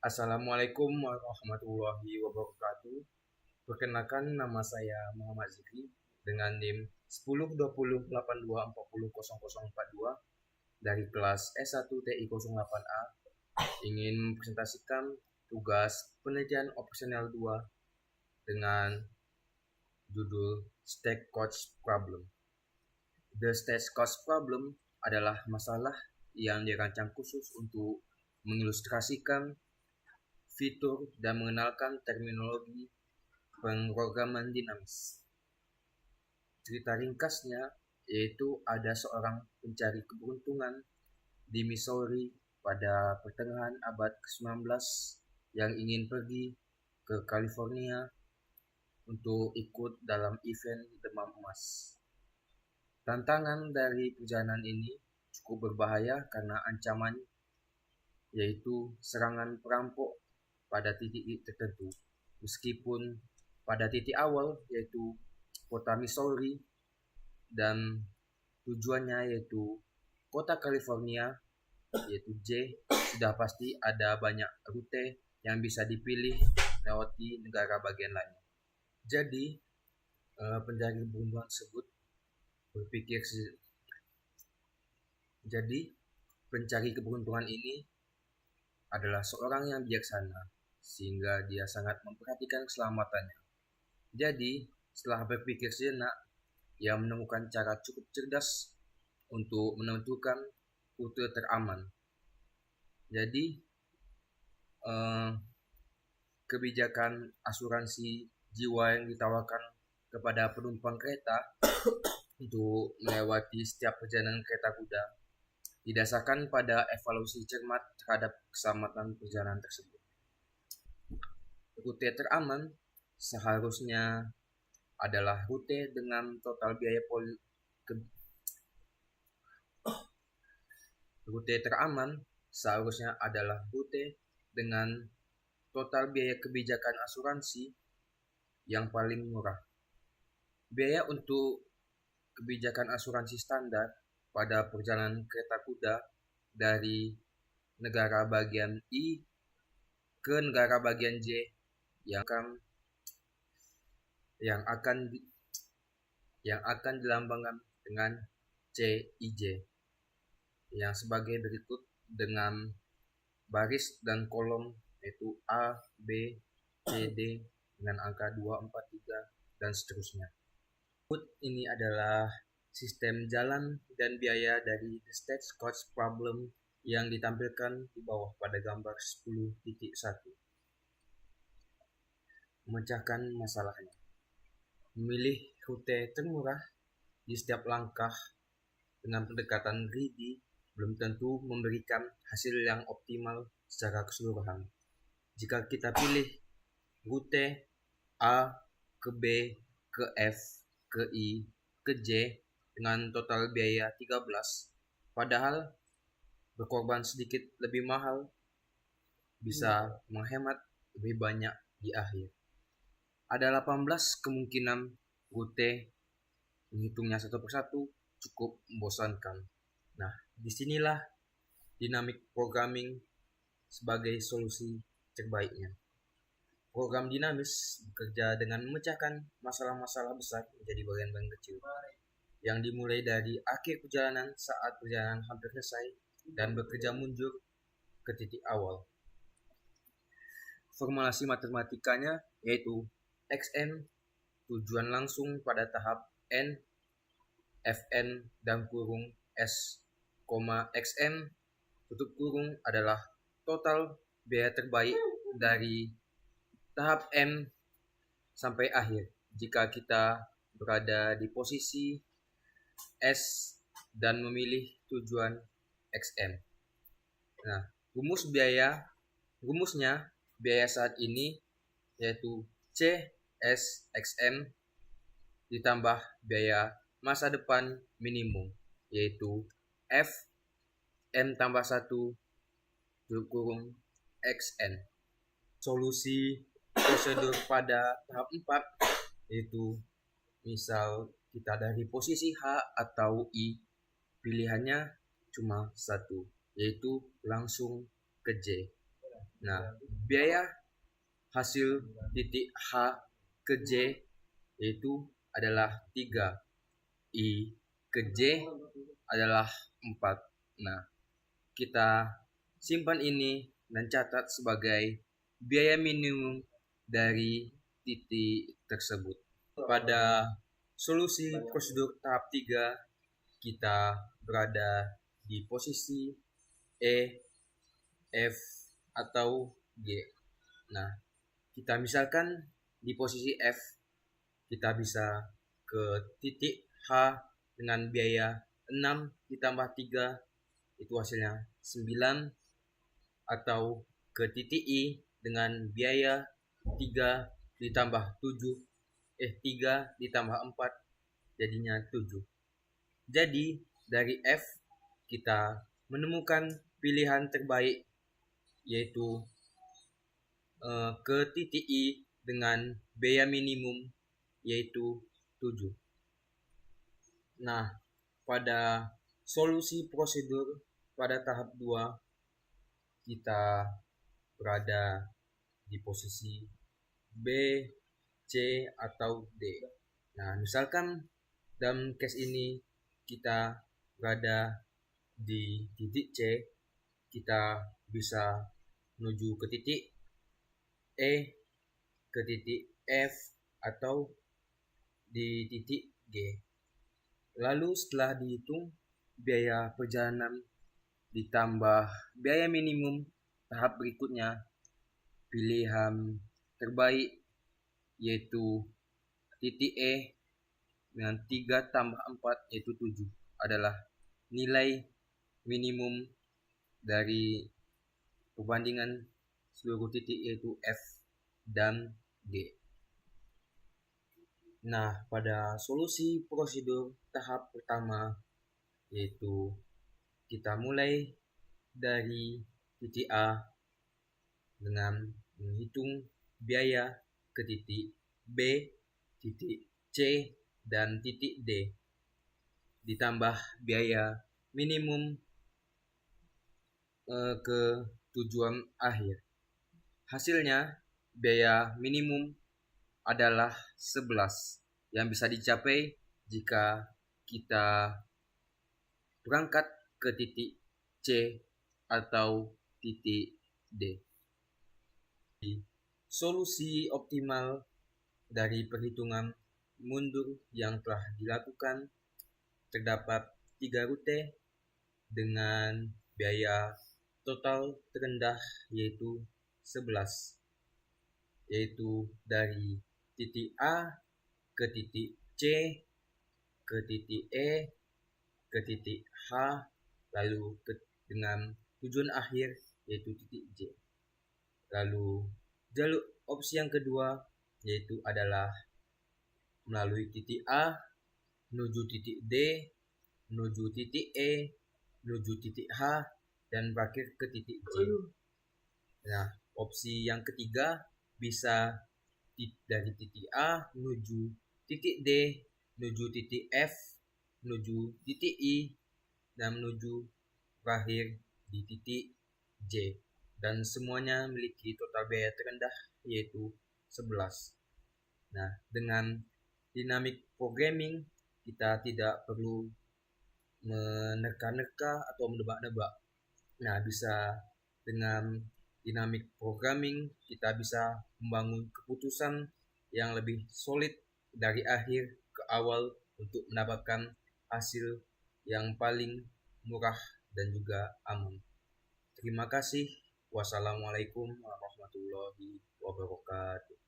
Assalamualaikum warahmatullahi wabarakatuh. Perkenalkan, nama saya Muhammad Zikri dengan NIM 102082400042 dari kelas S1 TI 08A, ingin mempresentasikan tugas penelitian opsional 2 dengan judul State Coach Problem. The State Coach Problem adalah masalah yang dirancang khusus untuk mengilustrasikan fitur dan mengenalkan terminologi pemrograman dinamis. Cerita ringkasnya yaitu ada seorang pencari keberuntungan di Missouri pada pertengahan abad ke-19 yang ingin pergi ke California untuk ikut dalam event demam emas. Tantangan dari perjalanan ini cukup berbahaya karena ancaman yaitu serangan perampok pada titik tertentu. Meskipun pada titik awal yaitu kota Missouri dan tujuannya yaitu kota California yaitu J, sudah pasti ada banyak rute yang bisa dipilih melewati negara bagian lain. Jadi pencari keberuntungan tersebut berpikir pencari keberuntungan ini adalah seorang yang bijaksana sehingga dia sangat memperhatikan keselamatannya. Jadi setelah berpikir sejenak, ia menemukan cara cukup cerdas untuk menentukan rute teraman. Jadi kebijakan asuransi jiwa yang ditawarkan kepada penumpang kereta untuk melewati setiap perjalanan kereta kuda didasarkan pada evaluasi cermat terhadap keselamatan perjalanan tersebut. Rute teraman seharusnya adalah rute dengan total biaya kebijakan asuransi yang paling murah. Biaya untuk kebijakan asuransi standar pada perjalanan kereta kuda dari negara bagian I ke negara bagian J yang akan dilambangkan dengan CIJ yang sebagai berikut dengan baris dan kolom yaitu A, B, C, D dengan angka 2, 4, 3 dan seterusnya. Ini adalah sistem jalan dan biaya dari The State Coach Problem yang ditampilkan di bawah pada gambar 10.1. Memecahkan masalahnya. Memilih rute termurah di setiap langkah dengan pendekatan greedy belum tentu memberikan hasil yang optimal secara keseluruhan. Jika kita pilih rute A ke B ke F ke I ke J dengan total biaya 13, padahal berkorban sedikit lebih mahal bisa menghemat lebih banyak di akhir. Ada 18 kemungkinan rute, menghitungnya satu persatu cukup membosankan. Nah, disinilah dynamic programming sebagai solusi terbaiknya. Program dinamis bekerja dengan memecahkan masalah-masalah besar menjadi bagian-bagian kecil yang dimulai dari akhir perjalanan saat perjalanan hampir selesai dan bekerja mundur ke titik awal. Formulasi matematikanya yaitu XN tujuan langsung pada tahap N, Fn dan kurung S, XN tutup kurung adalah total biaya terbaik dari tahap M sampai akhir jika kita berada di posisi S dan memilih tujuan XM. Nah, rumusnya biaya saat ini yaitu CSXM ditambah biaya masa depan minimum yaitu F M tambah 1 kurung XN. Solusi prosedur pada tahap 4 yaitu misal kita dari posisi H atau I, pilihannya cuma satu yaitu langsung ke J. Nah, biaya hasil titik H ke J yaitu adalah 3, I ke J adalah 4. Nah, kita simpan ini dan catat sebagai biaya minimum dari titik tersebut. Pada solusi prosedur tahap 3, kita berada di posisi E, F, atau G. Nah, kita misalkan di posisi F, kita bisa ke titik H dengan biaya 6 ditambah 3, itu hasilnya 9, atau ke titik I dengan biaya 3 ditambah 3 ditambah 4 jadinya 7. Jadi dari F kita menemukan pilihan terbaik yaitu ke titik I dengan biaya minimum yaitu 7. Nah, pada solusi prosedur pada tahap 2 kita berada di posisi B, C, atau D. Nah, misalkan dalam case ini kita berada di titik C, kita bisa menuju ke titik E, ke titik F, atau di titik G. Lalu setelah dihitung biaya perjalanan ditambah biaya minimum tahap berikutnya, pilihan terbaik yaitu titik E dengan 3 tambah 4 yaitu 7 adalah nilai minimum dari perbandingan seluruh titik yaitu F dan G. Nah, pada solusi prosedur tahap pertama yaitu kita mulai dari titik A dengan menghitung biaya ke titik B, titik C, dan titik D ditambah biaya minimum ke tujuan akhir. Hasilnya biaya minimum adalah 11 yang bisa dicapai jika kita berangkat ke titik C atau titik D. Solusi optimal dari perhitungan mundur yang telah dilakukan terdapat 3 rute dengan biaya total terendah yaitu 11, yaitu dari titik A ke titik C, ke titik E, ke titik H, lalu dengan tujuan akhir yaitu titik J. Lalu jalur opsi yang kedua yaitu adalah melalui titik A menuju titik D, menuju titik E, menuju titik H, dan berakhir ke titik J. Nah, opsi yang ketiga bisa dari titik A menuju titik D, menuju titik F, menuju titik I, dan menuju berakhir di titik J. Dan semuanya memiliki total biaya terendah yaitu 11. Nah, dengan dynamic programming kita tidak perlu menerka-nerka atau menebak-nebak. Nah, bisa dengan dynamic programming kita bisa membangun keputusan yang lebih solid dari akhir ke awal untuk mendapatkan hasil yang paling murah dan juga aman. Terima kasih. Wassalamualaikum warahmatullahi wabarakatuh.